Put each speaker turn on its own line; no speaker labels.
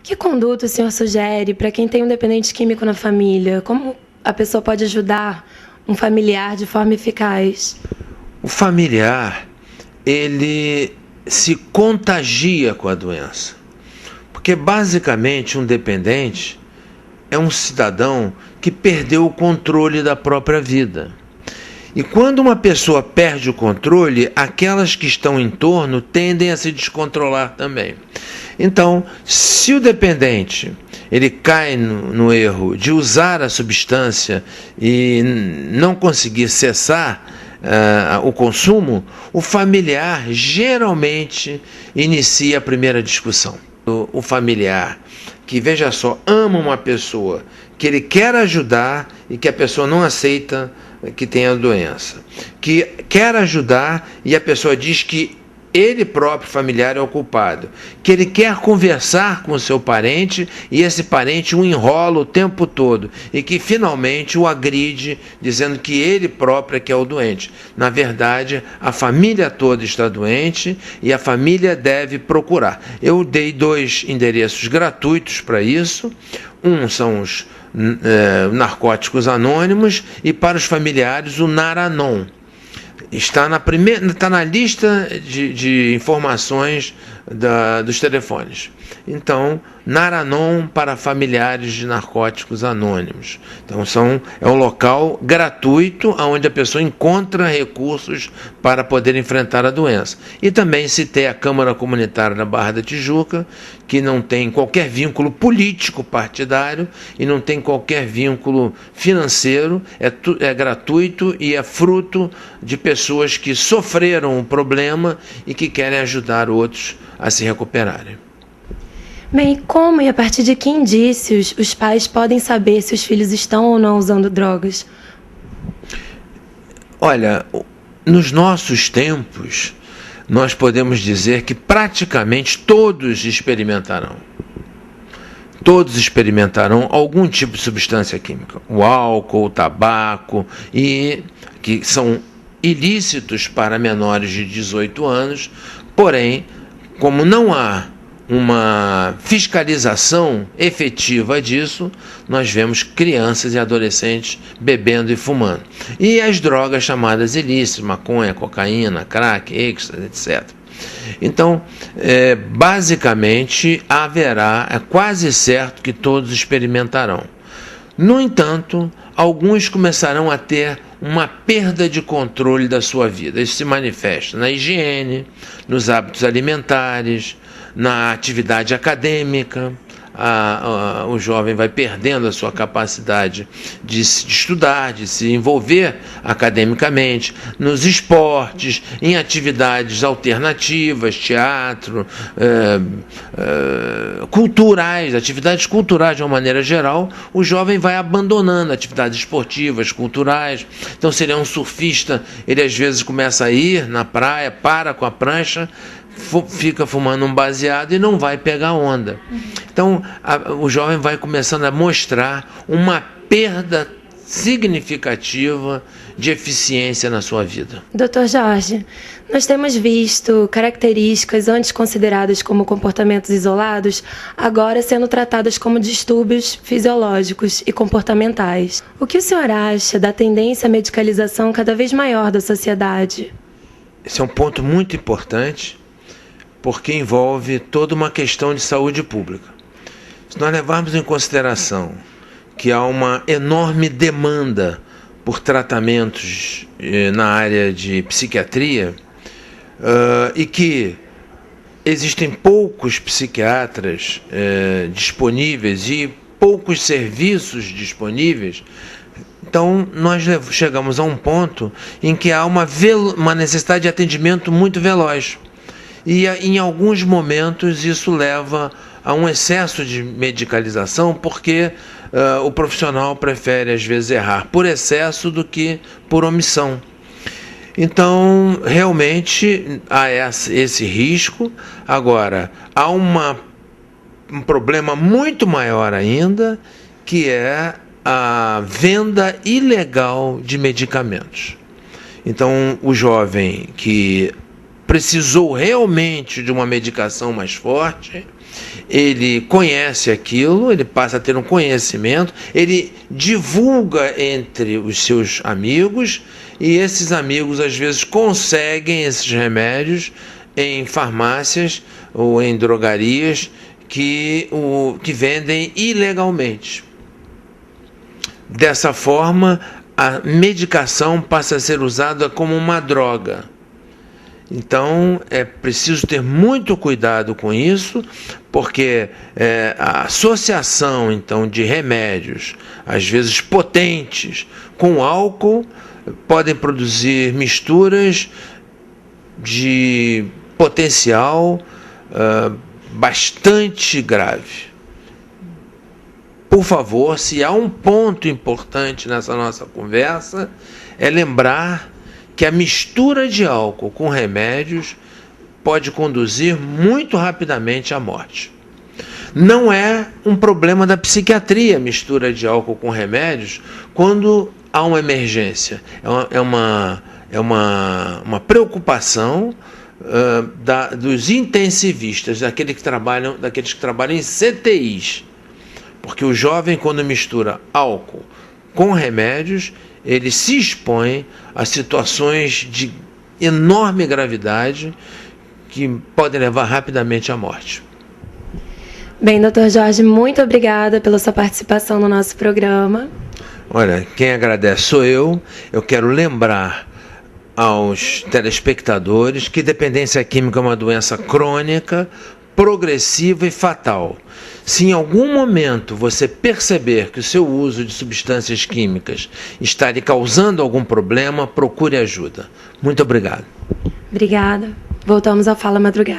Que conduta o senhor sugere para quem tem um dependente químico na família? Como a pessoa pode ajudar um familiar de forma eficaz?
O familiar, ele se contagia com a doença. Porque, basicamente, um dependente é um cidadão que perdeu o controle da própria vida. E quando uma pessoa perde o controle, aquelas que estão em torno tendem a se descontrolar também. Então, se o dependente ele cai no erro de usar a substância e não conseguir cessar o consumo, o familiar geralmente inicia a primeira discussão. O familiar que, veja só, ama uma pessoa, que ele quer ajudar e que a pessoa não aceita que tem a doença, que quer ajudar e a pessoa diz que ele próprio, familiar, é o culpado, que ele quer conversar com o seu parente e esse parente o enrola o tempo todo e que finalmente o agride dizendo que ele próprio é que é o doente. Na verdade, a família toda está doente e a família deve procurar. Eu dei 2 endereços gratuitos para isso. Um são os Narcóticos Anônimos e para os familiares o Naranon. Está na lista de informações dos telefones. Então, Naranon para familiares de narcóticos anônimos. Então, é um local gratuito onde a pessoa encontra recursos para poder enfrentar a doença. E também citei a Câmara Comunitária da Barra da Tijuca, que não tem qualquer vínculo político partidário e não tem qualquer vínculo financeiro, é gratuito e é fruto de pessoas que sofreram o problema e que querem ajudar outros a se recuperarem.
Bem, como e a partir de que indícios os pais podem saber se os filhos estão ou não usando drogas?
Olha, nos nossos tempos, nós podemos dizer que praticamente todos experimentarão. Todos experimentarão algum tipo de substância química. O álcool, o tabaco, e que são ilícitos para menores de 18 anos, porém, como não há uma fiscalização efetiva disso, nós vemos crianças e adolescentes bebendo e fumando. E as drogas chamadas ilícitas, maconha, cocaína, crack, êxtase, etc. Então, basicamente, é quase certo que todos experimentarão. No entanto, alguns começarão a ter uma perda de controle da sua vida. Isso se manifesta na higiene, nos hábitos alimentares, na atividade acadêmica. O jovem vai perdendo a sua capacidade de estudar, de se envolver academicamente, nos esportes, em atividades alternativas, teatro, culturais, atividades culturais de uma maneira geral. O jovem vai abandonando atividades esportivas, culturais. Então, se ele é um surfista, ele às vezes começa a ir na praia, para com a prancha, fica fumando um baseado e não vai pegar onda. Então, o jovem vai começando a mostrar uma perda significativa de eficiência na sua vida.
Dr. Jorge, nós temos visto características antes consideradas como comportamentos isolados, agora sendo tratadas como distúrbios fisiológicos e comportamentais. O que o senhor acha da tendência à medicalização cada vez maior da sociedade?
Esse é um ponto muito importante, porque envolve toda uma questão de saúde pública. Se nós levarmos em consideração que há uma enorme demanda por tratamentos na área de psiquiatria e que existem poucos psiquiatras disponíveis e poucos serviços disponíveis, então nós chegamos a um ponto em que há uma necessidade de atendimento muito veloz. E em alguns momentos isso leva a um excesso de medicalização, porque o profissional prefere às vezes errar por excesso do que por omissão. Então, realmente há esse risco. Agora, há um problema muito maior ainda, que é a venda ilegal de medicamentos. Então, o jovem que precisou realmente de uma medicação mais forte, ele conhece aquilo, ele passa a ter um conhecimento, ele divulga entre os seus amigos, e esses amigos às vezes conseguem esses remédios em farmácias ou em drogarias que vendem ilegalmente. Dessa forma, a medicação passa a ser usada como uma droga. Então, é preciso ter muito cuidado com isso, porque a associação, então, de remédios, às vezes potentes, com álcool, podem produzir misturas de potencial bastante grave. Por favor, se há um ponto importante nessa nossa conversa, é lembrar que a mistura de álcool com remédios pode conduzir muito rapidamente à morte. Não é um problema da psiquiatria a mistura de álcool com remédios quando há uma emergência. É uma preocupação dos intensivistas, daqueles que trabalham em CTIs. Porque o jovem, quando mistura álcool com remédios, ele se expõe a situações de enorme gravidade que podem levar rapidamente à morte.
Bem, Dr. Jorge, muito obrigada pela sua participação no nosso programa.
Olha, quem agradece sou eu. Eu quero lembrar aos telespectadores que dependência química é uma doença crônica, progressiva e fatal. Se em algum momento você perceber que o seu uso de substâncias químicas está lhe causando algum problema, procure ajuda. Muito obrigado.
Obrigada. Voltamos ao Fala Madrugada.